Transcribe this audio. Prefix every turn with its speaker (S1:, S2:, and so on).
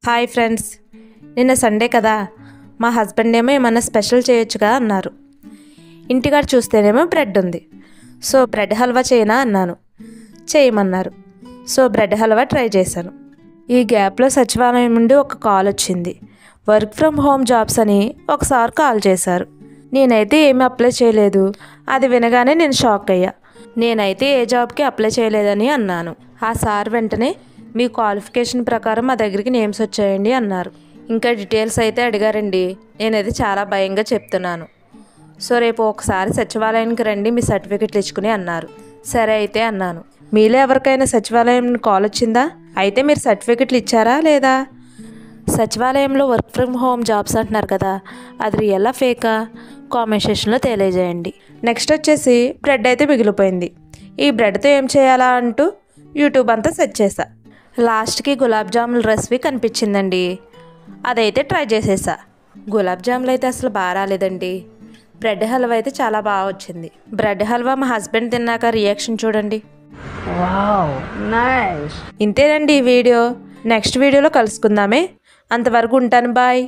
S1: Hi friends, నిన్న Sunday కదా, మా హస్బెండ్ ఏమో ఏమన్నా స్పెషల్ చేయొచ్చుగా అన్నారు. ఇంటికాడ చూస్తేనేమో బ్రెడ్ ఉంది. సో బ్రెడ్ హల్వా చేయనా అన్నాను. చేయమన్నారు. సో బ్రెడ్ హల్వా ట్రై చేశాను. ఈ గ్యాప్లో సచివాలయం నుండి ఒక కాల్ వచ్చింది. వర్క్ ఫ్రమ్ హోమ్ జాబ్స్ అని ఒకసారి కాల్ చేశారు. నేనైతే ఏమీ అప్లై చేయలేదు. అది వినగానే నేను షాక్ అయ్యా. నేనైతే ఏ జాబ్కి అప్లై చేయలేదని అన్నాను. ఆ సార్ వెంటనే మీ క్వాలిఫికేషన్ ప్రకారం మా దగ్గరికి నేమ్స్ వచ్చాయండి అన్నారు. ఇంకా డీటెయిల్స్ అయితే అడిగారండి. నేనైతే చాలా భయంగా చెప్తున్నాను. సో రేపు ఒకసారి సచివాలయానికి రండి, మీ సర్టిఫికెట్లు ఇచ్చుకుని అన్నారు. సరే అయితే అన్నాను. మీలో ఎవరికైనా సచివాలయం కాల్ వచ్చిందా? అయితే మీరు సర్టిఫికెట్లు ఇచ్చారా లేదా? సచివాలయంలో వర్క్ ఫ్రమ్ హోమ్ జాబ్స్ అంటున్నారు కదా, అది రియలా ఫేకా? కామెంట్ సెక్షన్లో తెలియజేయండి. నెక్స్ట్ వచ్చేసి బ్రెడ్ అయితే మిగిలిపోయింది. ఈ బ్రెడ్తో ఏం చేయాలా అంటూ యూట్యూబ్ అంతా సెర్చ్ చేశా. లాస్ట్కి గులాబ్ జాముల రెసిపీ కనిపించిందండి. అదైతే ట్రై చేసేసా. గులాబ్ జాములు అయితే అసలు బాగా రాలేదండి. బ్రెడ్ హల్వా అయితే చాలా బాగా వచ్చింది. బ్రెడ్ హల్వా మా హస్బెండ్ తిన్నాక రియాక్షన్ చూడండి.
S2: Wow, nice.
S1: ఇంతేనండి ఈ వీడియో. నెక్స్ట్ వీడియోలో కలుసుకుందామే. అంతవరకు ఉంటాను. బాయ్.